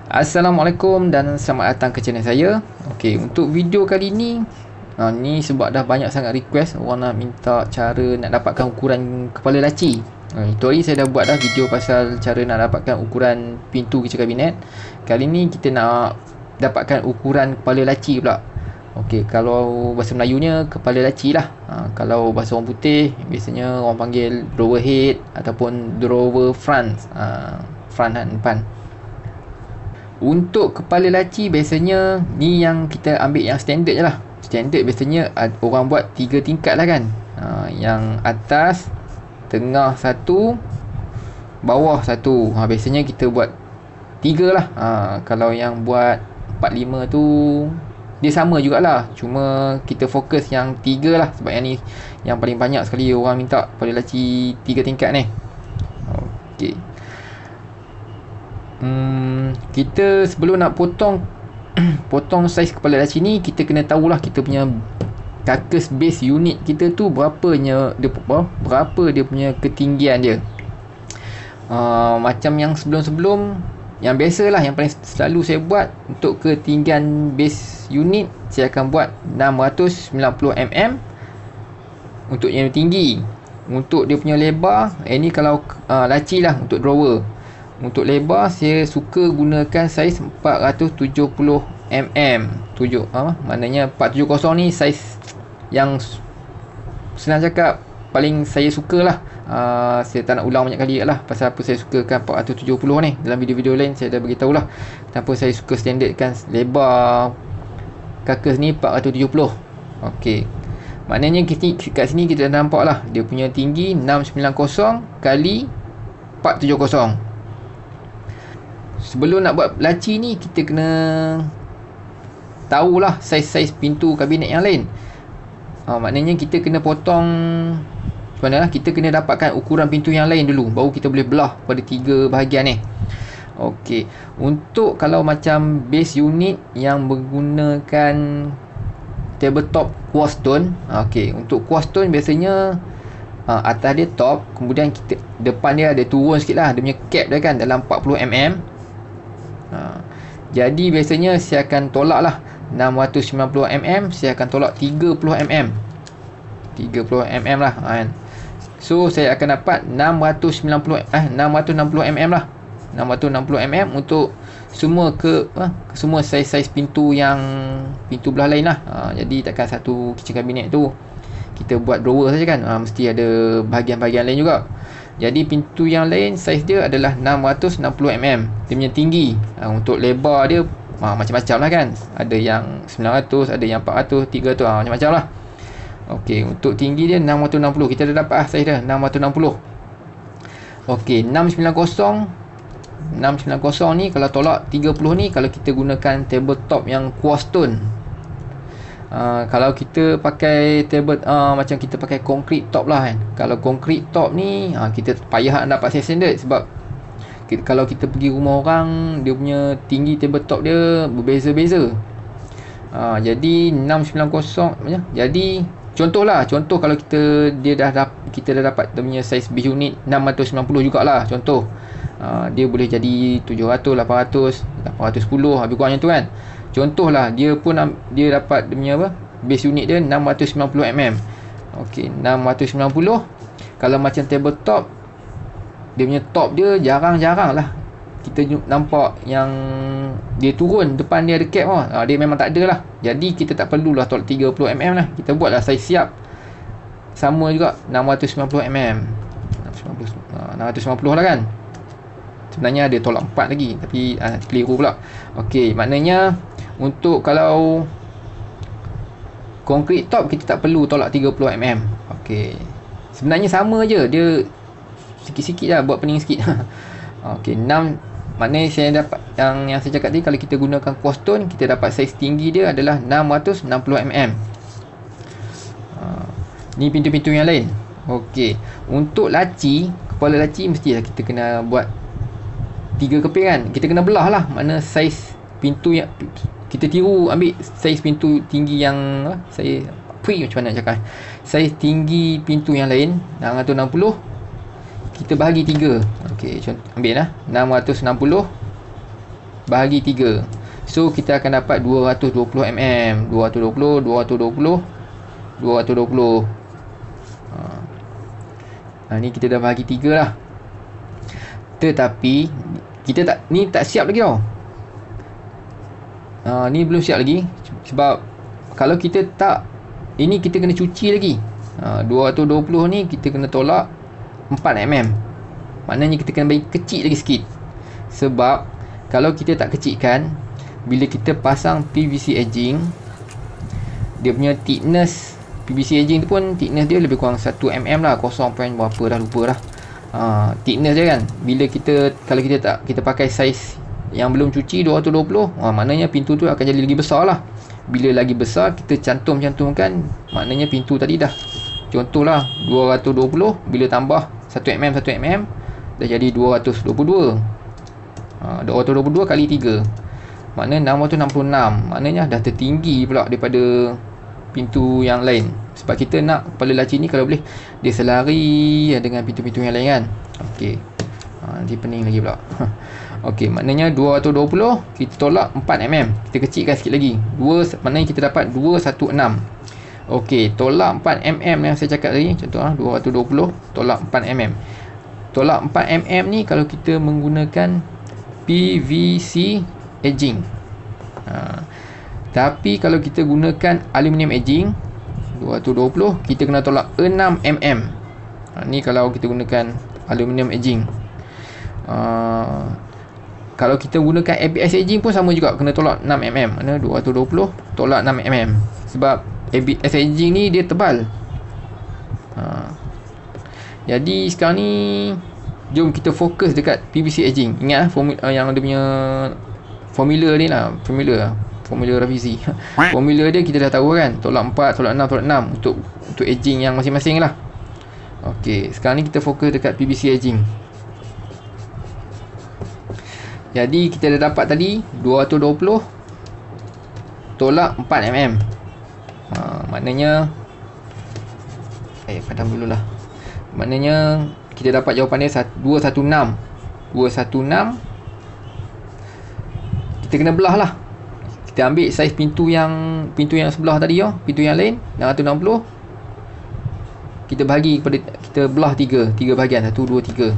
Assalamualaikum dan selamat datang ke channel saya. Okey, untuk video kali ni ni sebab dah banyak sangat request orang nak minta cara nak dapatkan ukuran kepala laci. Itu hari saya dah buat dah video pasal cara nak dapatkan ukuran pintu kicau kabinet. Kali ni kita nak dapatkan ukuran kepala laci pula. Okey, kalau bahasa Melayunya kepala laci lah. Kalau bahasa orang putih biasanya orang panggil drawer head ataupun drawer front. Front depan. Untuk kepala laci biasanya ni yang kita ambil yang standard je lah. Standard biasanya orang buat 3 tingkat lah kan. Yang atas, tengah satu, bawah satu. Biasanya kita buat 3 lah. Kalau yang buat 4-5 tu dia sama jugalah, cuma kita fokus yang 3 lah. Sebab yang ni yang paling banyak sekali orang minta kepala laci 3 tingkat ni. Okey. Kita sebelum nak potong saiz kepala laci ni, kita kena tahulah kita punya carcass base unit kita tu berapa dia punya ketinggian dia. Macam yang sebelum-sebelum, yang biasalah, yang paling selalu saya buat untuk ketinggian base unit, saya akan buat 690mm untuk yang tinggi. Untuk dia punya lebar, ini kalau laci lah untuk drawer. Untuk lebar saya suka gunakan saiz 470mm. Maknanya 470 ni saiz yang senang cakap paling saya suka lah. Saya tak nak ulang banyak kali lah pasal apa saya sukakan 470 ni. Dalam video-video lain saya dah beritahu lah kenapa saya suka standardkan lebar carcass ni 470. Okey, maknanya kat sini kita dah nampak lah dia punya tinggi 690 kali 470. Sebelum nak buat laci ni, kita kena tahulah saiz-saiz pintu kabinet yang lain. Maknanya kita kena potong macam mana lah, kita kena dapatkan ukuran pintu yang lain dulu, baru kita boleh belah pada 3 bahagian ni. Okey, untuk kalau macam base unit yang menggunakan tabletop quartz stone, okey, untuk quartz stone biasanya atas dia top, kemudian kita depan dia ada turun sikit lah, dia punya cap dia kan dalam 40mm. Jadi biasanya saya akan tolak lah 690mm, saya akan tolak 30mm 30mm lah kan. So saya akan dapat 660mm lah, 660mm untuk semua semua saiz-saiz pintu yang pintu belah lain lah. Jadi takkan satu kitchen cabinet tu kita buat drawer saja kan, mesti ada bahagian-bahagian lain juga. Jadi pintu yang lain saiz dia adalah 660mm dia punya tinggi. Untuk lebar dia macam-macam lah kan, ada yang 900, ada yang 400, 300, macam-macam lah. Okey, untuk tinggi dia 660, kita dah dapat saiz dia 660. Okey, 690 ni kalau tolak 30 ni, kalau kita gunakan tabletop yang quartz stone. Kalau kita pakai macam kita pakai concrete top lah kan. Kalau concrete top ni kita payah nak dapat saiz standard, sebab kalau kita pergi rumah orang, dia punya tinggi tabletop dia berbeza-beza. Jadi 690 jadi contoh kalau kita dah dapat dia punya saiz base unit 690 jugalah contoh. Dia boleh jadi 700, 800, 810 lebih kurang macam tu kan. Contohlah dia dapat dia punya base unit dia 690mm. Okey, 690. Kalau macam tabletop, dia punya top dia jarang-jarang lah kita nampak yang dia turun depan dia ada cap dia memang tak ada lah. Jadi kita tak perlulah tolak 30mm lah, kita buatlah saiz siap sama juga 690mm. 690 lah kan. Sebenarnya ada tolak 4 lagi, tapi keliru pula. Okey, maknanya untuk kalau concrete top kita tak perlu tolak 30mm. Okey, sebenarnya sama je, dia sikit-sikit lah, buat pening sikit. Okey, 6 maknanya saya dapat yang saya cakap tadi, kalau kita gunakan quartz stone, kita dapat saiz tinggi dia adalah 660mm. Ni pintu-pintu yang lain. Okey, untuk laci, kepala laci mestilah kita kena buat 3 keping kan. Kita kena belah lah mana saiz pintu yang kita tiru, ambil saiz pintu tinggi yang macam mana cakap, saiz tinggi pintu yang lain 660, kita bahagi 3. Okey, contoh ambil lah 660 bahagi 3. So kita akan dapat 220 mm. 220, 220, 220. Ni kita dah bahagi 3 lah. Tetapi kita tak siap lagi tau. Ni belum siap lagi. Sebab kalau kita tak, ini kita kena cuci lagi. 220 ni kita kena tolak 4 mm. Maknanya kita kena bagi kecil lagi sikit. Sebab kalau kita tak kecilkan, bila kita pasang PVC edging, dia punya thickness PVC edging tu pun thickness dia lebih kurang 1 mm lah, 0 point berapa dah, lupa dah. Thickness dia kan. Bila kalau kita pakai saiz yang belum cuci 220, maknanya pintu tu akan jadi lagi besar lah. Bila lagi besar, kita cantumkan, maknanya pintu tadi dah, contohlah 220, bila tambah 1 mm 1 mm dah jadi 222. 222 kali 3, maknanya 666. Maknanya dah tertinggi pula daripada pintu yang lain. Sebab kita nak kepala laci ni kalau boleh dia selari dengan pintu-pintu yang lain kan. Okey. Nanti pening lagi pula. Okey, maknanya 220 kita tolak 4 mm. Kita kecilkan sikit lagi. 2, maknanya kita dapat 216. Okey, tolak 4 mm yang saya cakap tadi. Contohlah 220 tolak 4 mm. Tolak 4 mm ni kalau kita menggunakan PVC edging. Tapi kalau kita gunakan aluminium edging 220, kita kena tolak 6 mm. Ni kalau kita gunakan aluminium edging. Kalau kita gunakan ABS edging pun sama juga, kena tolak 6 mm. Mana 220 tolak 6 mm. Sebab ABS edging ni dia tebal. Jadi sekarang ni jom kita fokus dekat PVC edging. Ingat yang dia punya formula ni lah, formula revisi. Formula dia kita dah tahu kan, tolak 4, tolak 6, tolak 6 untuk edging yang masing-masing lah. Okey, sekarang ni kita fokus dekat PVC edging. Jadi kita dah dapat tadi 220 tolak 4 mm. Maknanya padam dululah. Maknanya kita dapat jawapan dia 216. 216 kita kena belah lah. Kita ambil saiz pintu yang sebelah tadi pintu yang lain 660. Kita bahagi kepada, kita belah 3 bahagian, 1 2 3.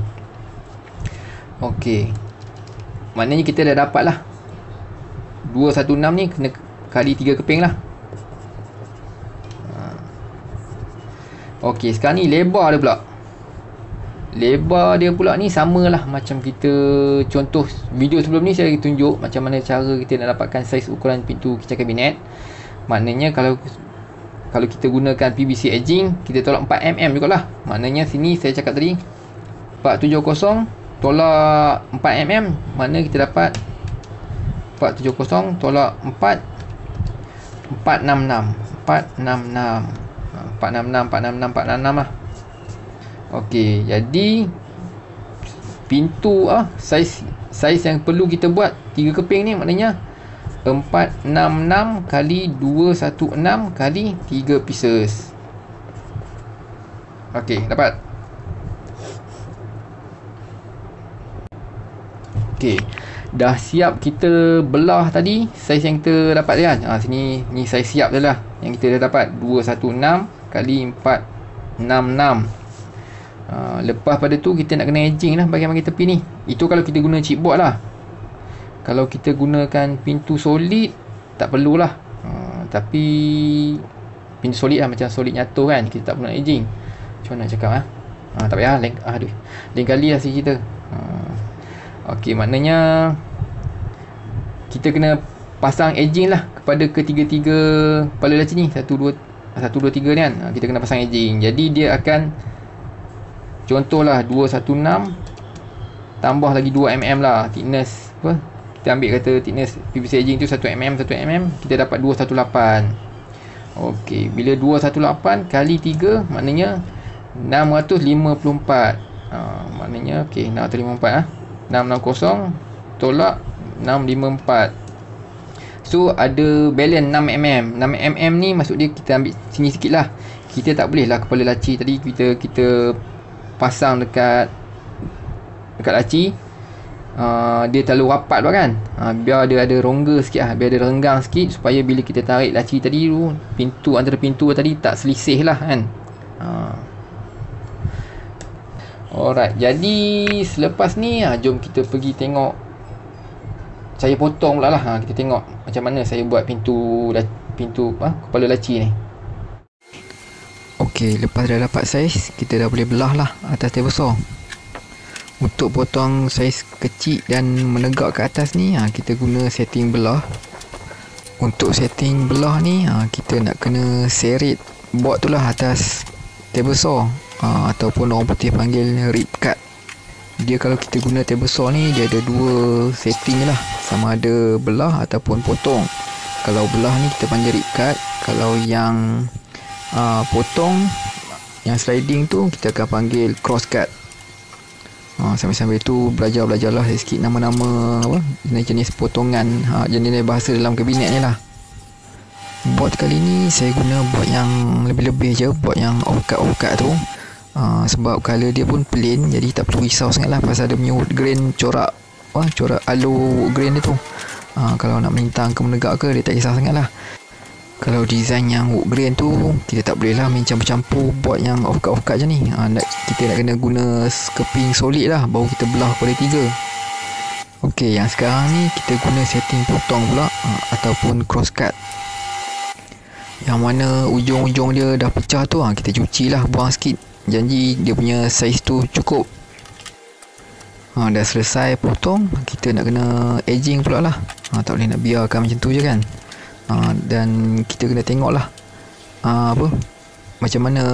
Okey. Maknanya kita dah dapat lah 216 ni kena kali 3 keping lah. Okey, sekarang ni lebar dia pula. Lebar dia pula ni samalah macam kita contoh video sebelum ni, saya tunjuk macam mana cara kita nak dapatkan saiz ukuran pintu kitchen kabinet. Maknanya kalau kita gunakan PVC edging, kita tolak 4 mm jugalah. Maknanya sini saya cakap tadi 470 tolak 4 mm, mana kita dapat 470 tolak 4 466 lah. Okey, jadi pintu saiz yang perlu kita buat 3 keping ni, maknanya 466 kali 216 kali 3 pieces. Okey, dapat. Okey, dah siap kita belah tadi saiz yang kita dapat kan. Sini ni saiz siap je lah yang kita dah dapat, 216 kali 466. Lepas pada tu kita nak kena edging lah bahagian-bahagian tepi ni. Itu kalau kita guna chipboard lah. Kalau kita gunakan pintu solid tak perlulah. Tapi pintu solid lah, macam solid nyatu kan, kita tak perlu nak edging. Macam mana nak cakap tak payah lain kali lah si kita. Okey, maknanya kita kena pasang edging lah kepada ketiga-tiga kepala laci ni, 1 2 3 ni kan. Kita kena pasang edging. Jadi dia akan, contohlah 216 tambah lagi 2 mm lah thickness apa? Kita ambil kata thickness PVC edging tu 1 mm 1 mm, kita dapat 218. Okey, bila 218 kali 3 maknanya 654. Maknanya okey, 654 660 tolak 654. So ada balance 6 mm. 6 mm ni maksud dia kita ambil sini sikit lah. Kita tak boleh lah kepala laci tadi kita pasang dekat laci. dia terlalu rapat lah kan. Biar dia ada rongga sikit lah, biar dia renggang sikit, supaya bila kita tarik laci tadi tu, pintu antara pintu tadi tak selisih lah kan. Alright, jadi selepas ni jom kita pergi tengok. Saya potong pula lah. Kita tengok macam mana saya buat pintu kepala laci ni. Okey, lepas dah dapat saiz, kita dah boleh belah lah atas table saw. Untuk potong saiz kecil dan menegak ke atas ni, kita guna setting belah. Untuk setting belah ni, kita nak kena seret board tu lah atas table saw, ataupun orang putih panggil rip cut. Dia kalau kita guna table saw ni, dia ada dua setting lah, sama ada belah ataupun potong. Kalau belah ni kita panggil rip cut. Kalau yang potong, yang sliding tu, kita akan panggil cross cut. Sambil-sambil tu belajar lah sikit nama-nama jenis-jenis potongan, jenis bahasa dalam kabinet ni lah. Board kali ni saya guna board yang lebih-lebih je, board yang off-cut tu. Sebab color dia pun plain, jadi tak perlu risau sangat lah pasal dia punya wood grain, corak alu wood grain dia tu. Kalau nak melintang ke menegak ke, dia tak kisah sangat lah. Kalau design yang wood grain tu, kita tak boleh lah main campur-campur board yang off-cut je ni. Kita nak kena guna keping solid lah, baru kita belah kepada 3. Okey, yang sekarang ni kita guna setting potong pula, ataupun cross cut. Yang mana ujung-ujung dia dah pecah tu, kita cuci lah, buang sikit. Janji dia punya saiz tu cukup. Dah selesai potong, kita nak kena edging pula lah. Tak boleh nak biarkan macam tu je kan. Dan kita kena tengok lah macam mana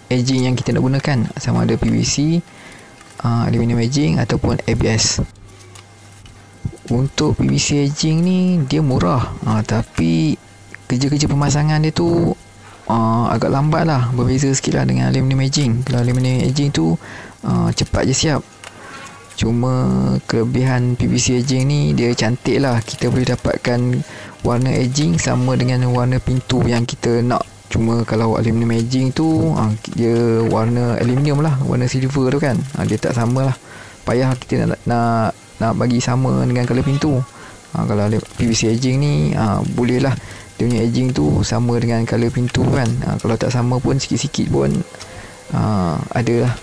edging yang kita nak gunakan, sama ada PVC, aluminium edging ataupun ABS. Untuk PVC edging ni dia murah, tapi kerja-kerja pemasangan dia tu agak lambat lah, berbeza sikit lah dengan aluminium edging. Kalau aluminium edging tu cepat je siap. Cuma kelebihan PVC edging ni, dia cantik lah, kita boleh dapatkan warna edging sama dengan warna pintu yang kita nak. Cuma kalau aluminium edging tu, dia warna aluminium lah, warna silver tu kan, dia tak sama lah, payah kita nak bagi sama dengan color pintu. Kalau PVC edging ni, boleh lah dia punya edging tu sama dengan color pintu kan. Kalau tak sama pun sikit-sikit pun ada lah.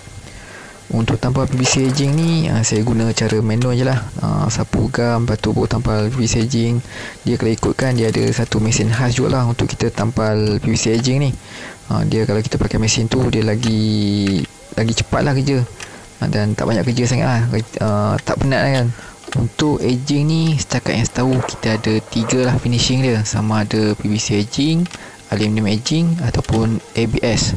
Untuk tampal PVC edging ni, saya guna cara manual je lah. Sapu gam, lepas tu baru tampal PVC edging. Dia kalau ikutkan, dia ada satu mesin khas juga lah untuk kita tampal PVC edging ni. Dia kalau kita pakai mesin tu, dia lagi cepat lah kerja, dan tak banyak kerja sangat lah, tak penat lah kan. Untuk edging ni, setakat yang tahu kita ada 3 lah finishing dia, sama ada PVC edging, aluminium edging ataupun ABS.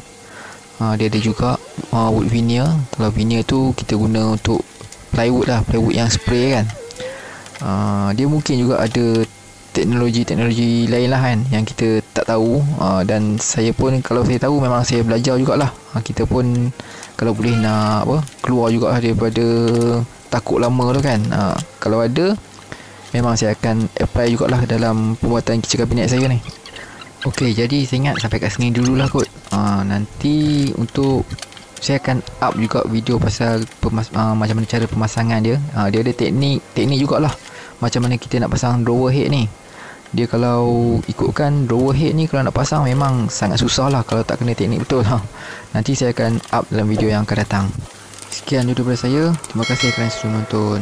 Dia ada juga wood veneer. Kalau veneer tu kita guna untuk plywood lah, plywood yang spray kan. Dia mungkin juga ada teknologi lain lah kan, yang kita tak tahu. Dan saya pun, kalau saya tahu, memang saya belajar jugalah. Kita pun kalau boleh nak keluar juga daripada takut lama tu kan. Kalau ada, memang saya akan apply jugalah dalam pembuatan kitchen cabinet saya ni. Okey, jadi saya ingat sampai kat sini dululah kot. Nanti untuk saya akan up juga video pasal macam mana cara pemasangan dia. Dia ada teknik jugalah macam mana kita nak pasang drawer head ni. Dia kalau ikutkan drawer head ni, kalau nak pasang memang sangat susah lah kalau tak kena teknik betul. Nanti saya akan up dalam video yang akan datang. Sekian dulu daripada saya. Terima kasih kerana sudah menonton.